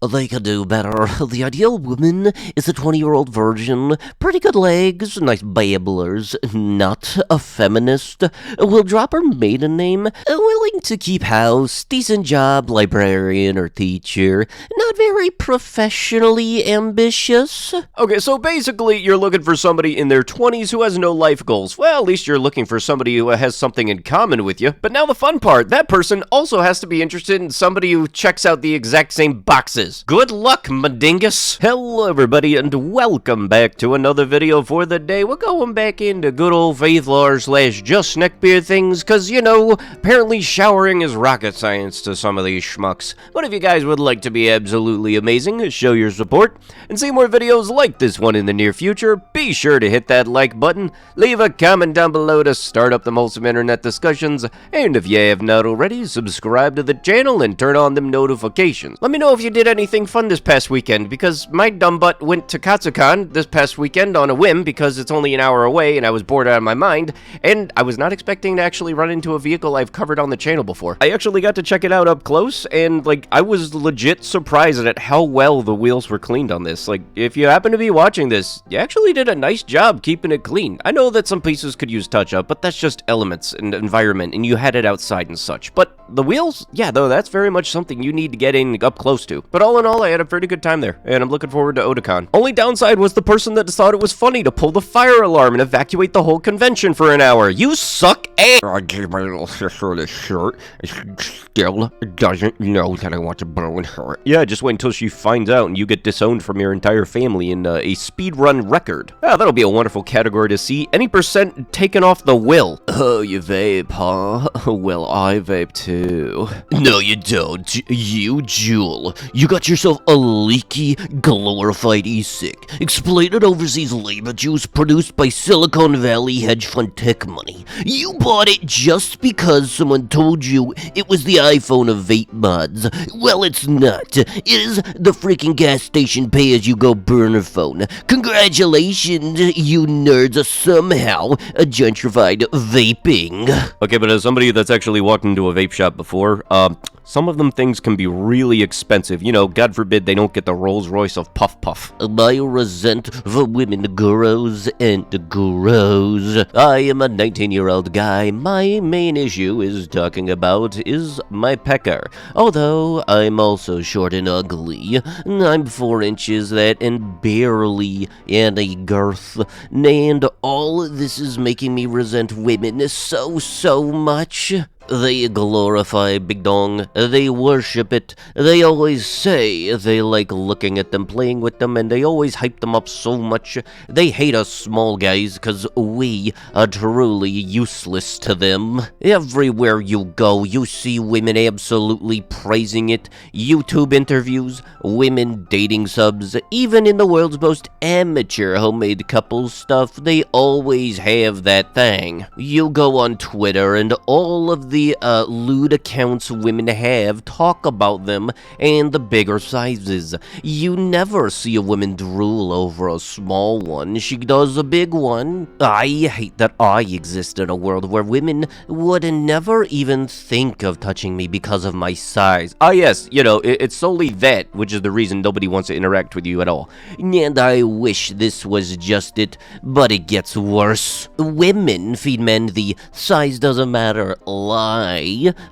They could do better. The ideal woman is a 20-year-old virgin, pretty good legs, nice babblers, not a feminist, will drop her maiden name, willing to keep house, decent job, librarian or teacher, not very professionally ambitious. Okay, so basically you're looking for somebody in their 20s who has no life goals. Well, at least you're looking for somebody who has something in common with you. But now the fun part, that person also has to be interested in somebody who checks out the exact same boxes. Good luck, my dingus. Hello, everybody, and welcome back to another video for the day. We're going back into good old Faithlore / justneckbeardthings, because, you know, apparently showering is rocket science to some of these schmucks. But if you guys would like to be absolutely amazing, show your support, and see more videos like this one in the near future, be sure to hit that like button, leave a comment down below to start up the wholesome internet discussions, and if you have not already, subscribe to the channel and turn on them notifications. Let me know if you did anything fun this past weekend, because my dumb butt went to Katsucon this past weekend on a whim because it's only an hour away and I was bored out of my mind, and I was not expecting to actually run into a vehicle I've covered on the channel before. I actually got to check it out up close, and like, I was legit surprised at how well the wheels were cleaned on this. Like, if you happen to be watching this, you actually did a nice job keeping it clean. I know that some pieces could use touch-up, but that's just elements and environment, and you had it outside and such. But the wheels, yeah, though, that's very much something you need to get in up close to. But all in all, I had a pretty good time there, and I'm looking forward to Otakon. Only downside was the person that thought it was funny to pull the fire alarm and evacuate the whole convention for an hour. You suck ass! I gave my little sister this shirt, and she still doesn't know that I want to burn her. Yeah, just wait until she finds out and you get disowned from your entire family in a speedrun record. Ah, that'll be a wonderful category to see. Any percent taken off the will. Oh, you vape, huh? Well, I vape too. No, you don't. You, Jewel. You got yourself a leaky, glorified e-cig. Exploited overseas labor juice produced by Silicon Valley hedge fund tech money. You bought it just because someone told you it was the iPhone of vape mods. Well, it's not. It is the freaking gas station pay-as-you-go burner phone. Congratulations, you nerds, somehow gentrified vaping. Okay, but as somebody that's actually walked into a vape shop before, some of them things can be really expensive. You know, God forbid they don't get the Rolls Royce of Puff Puff. My resent for women grows and grows. I am a 19-year-old guy. My main issue is talking about is my pecker. Although I'm also short and ugly. I'm 4 inches that and barely any girth. And all this is making me resent women so much. They glorify Big Dong, they worship it, they always say they like looking at them, playing with them, and they always hype them up so much. They hate us small guys, cause we are truly useless to them. Everywhere you go, you see women absolutely praising it. YouTube interviews, women dating subs, even in the world's most amateur homemade couple stuff, they always have that thing. You go on Twitter, and all of the lewd accounts women have talk about them and the bigger sizes. You never see a woman drool over a small one. She does a big one. I hate that I exist in a world where women would never even think of touching me because of my size. Ah, yes, you know, it's solely that, which is the reason nobody wants to interact with you at all. And I wish this was just it, but it gets worse. Women feed men the size doesn't matter lie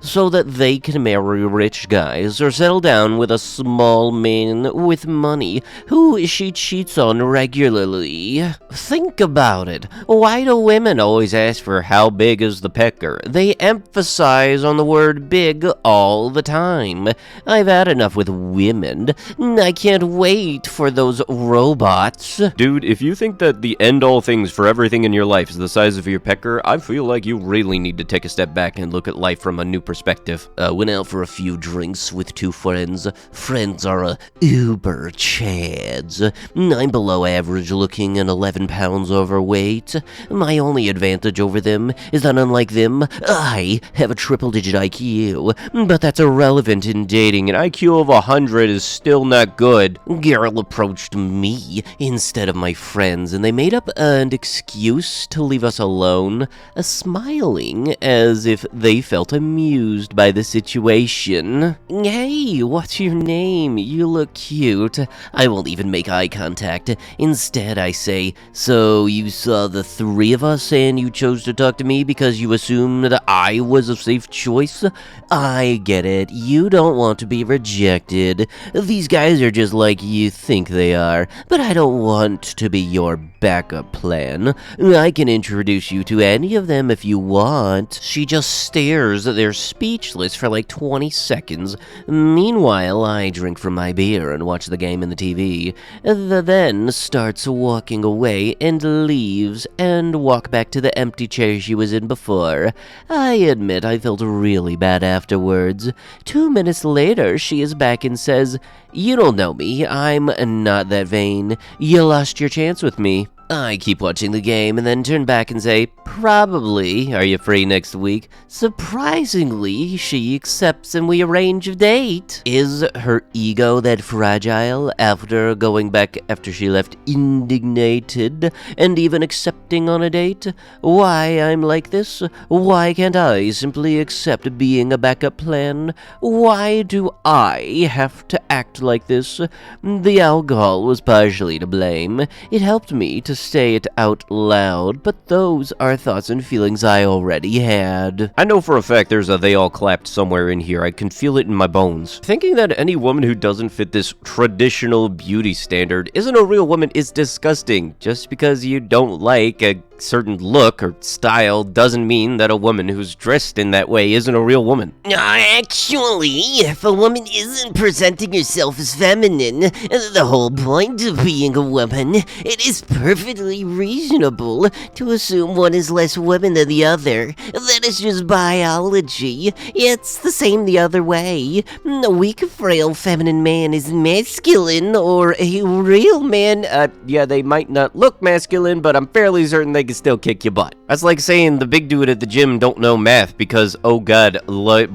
so that they can marry rich guys or settle down with a small man with money who she cheats on regularly. Think about it. Why do women always ask for how big is the pecker? They emphasize on the word big all the time. I've had enough with women. I can't wait for those robots. Dude, if you think that the end-all things for everything in your life is the size of your pecker, I feel like you really need to take a step back and look at life from a new perspective. Went out for a few drinks with 2 friends. Friends are uber chads. I'm below average looking and 11 pounds overweight. My only advantage over them is that unlike them, I have a triple-digit IQ. But that's irrelevant in dating. An IQ of 100 is still not good. Girl approached me instead of my friends, and they made up an excuse to leave us alone, smiling as if they felt amused by the situation. Hey, what's your name? You look cute. I won't even make eye contact. Instead, I say, so you saw the three of us and you chose to talk to me because you assumed that I was a safe choice? I get it. You don't want to be rejected. These guys are just like you think they are, but I don't want to be your backup plan. I can introduce you to any of them if you want. She just stares. They're speechless for like 20 seconds. Meanwhile, I drink from my beer and watch the game in the TV. Then starts walking away and leaves and walk back to the empty chair she was in before. I admit I felt really bad afterwards. 2 minutes later, she is back and says, "You don't know me. I'm not that vain. You lost your chance with me." I keep watching the game and then turn back and say, "Probably. Are you free next week?" Surprisingly, she accepts and we arrange a date. Is her ego that fragile after going back after she left indignated and even accepting on a date? Why I'm like this? Why can't I simply accept being a backup plan? Why do I have to act like this? The alcohol was partially to blame. It helped me to say it out loud, but those are thoughts and feelings I already had. I know for a fact there's a "they all clapped" somewhere in here. I can feel it in my bones. Thinking that any woman who doesn't fit this traditional beauty standard isn't a real woman is disgusting. Just because you don't like a certain look or style doesn't mean that a woman who's dressed in that way isn't a real woman. Actually, if a woman isn't presenting herself as feminine, the whole point of being a woman, it is perfectly reasonable to assume one is less woman than the other. That is just biology. It's the same the other way. A weak, frail, feminine man is masculine, or a real man, Yeah, they might not look masculine, but I'm fairly certain they can still kick your butt. That's like saying the big dude at the gym don't know math because, oh god,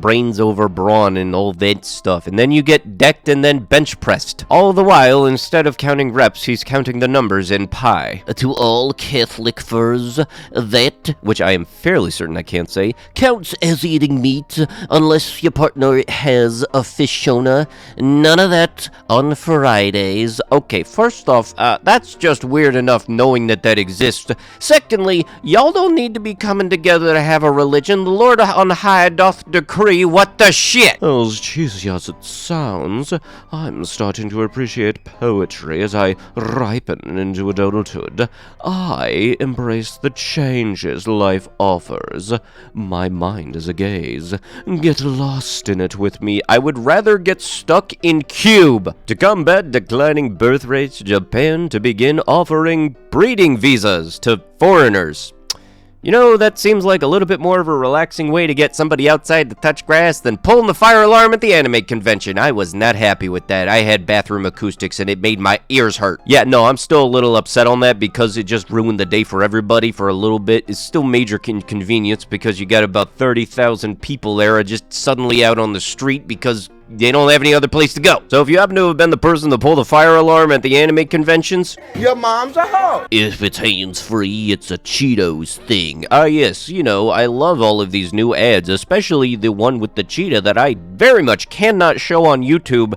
brains over brawn and all that stuff. And then you get decked and then bench pressed. All the while, instead of counting reps, he's counting the numbers in pi. To all Catholic furs, that, which I am fairly certain I can't say, counts as eating meat unless your partner has a fishona. None of that on Fridays. Okay, first off, that's just weird enough knowing that exists. Secondly, y'all don't need to be coming together to have a religion. The Lord on high doth decree what the shit. As cheesy as it sounds, I'm starting to appreciate poetry as I ripen into adulthood. I embrace the changes life offers. My mind is a gaze. Get lost in it with me. I would rather get stuck in Cube. To combat declining birth rates, Japan to begin offering breeding visas to foreigners. You know, that seems like a little bit more of a relaxing way to get somebody outside to touch grass than pulling the fire alarm at the anime convention. I was not happy with that. I had bathroom acoustics and it made my ears hurt. Yeah, no, I'm still a little upset on that because it just ruined the day for everybody for a little bit. It's still major inconvenience because you got about 30,000 people there just suddenly out on the street because they don't have any other place to go. So if you happen to have been the person to pull the fire alarm at the anime conventions, your mom's a hoe. If it's hands-free, it's a Cheetos thing. Yes, you know, I love all of these new ads, especially the one with the cheetah that I very much cannot show on YouTube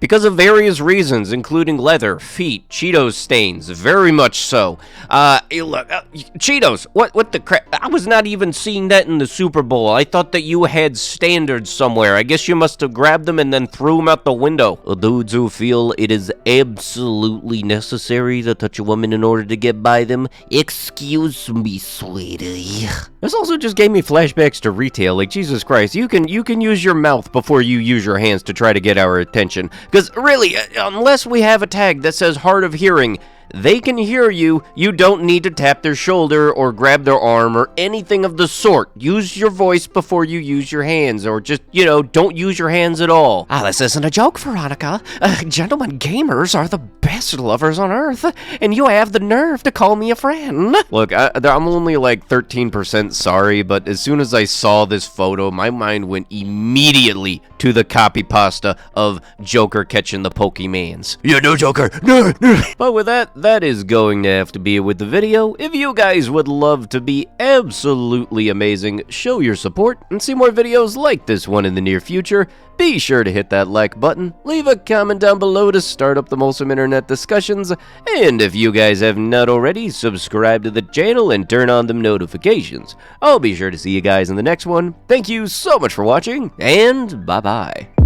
because of various reasons, including leather, feet, Cheetos stains, very much so. Cheetos, what the crap? I was not even seeing that in the Super Bowl. I thought that you had standards somewhere. I guess you must have grabbed them and then threw them out the window. Dudes who feel it is absolutely necessary to touch a woman in order to get by them, excuse me, sweetie. This also just gave me flashbacks to retail. Like, Jesus Christ, you can use your mouth before you use your hands to try to get our attention. Because really, unless we have a tag that says hard of hearing, they can hear you. You don't need to tap their shoulder or grab their arm or anything of the sort. Use your voice before you use your hands, or just, you know, don't use your hands at all. This isn't a joke, Veronica. Gentlemen gamers are the best lovers on earth, and you have the nerve to call me a friend. Look, I'm only like 13% sorry, but as soon as I saw this photo, my mind went immediately to the copy pasta of Joker catching the Pokemans. Yeah, no, Joker. No. But with that, that is going to have to be it with the video. If you guys would love to be absolutely amazing, show your support, and see more videos like this one in the near future, be sure to hit that like button, leave a comment down below to start up the wholesome internet discussions, and if you guys have not already, subscribe to the channel and turn on them notifications. I'll be sure to see you guys in the next one. Thank you so much for watching, and bye-bye.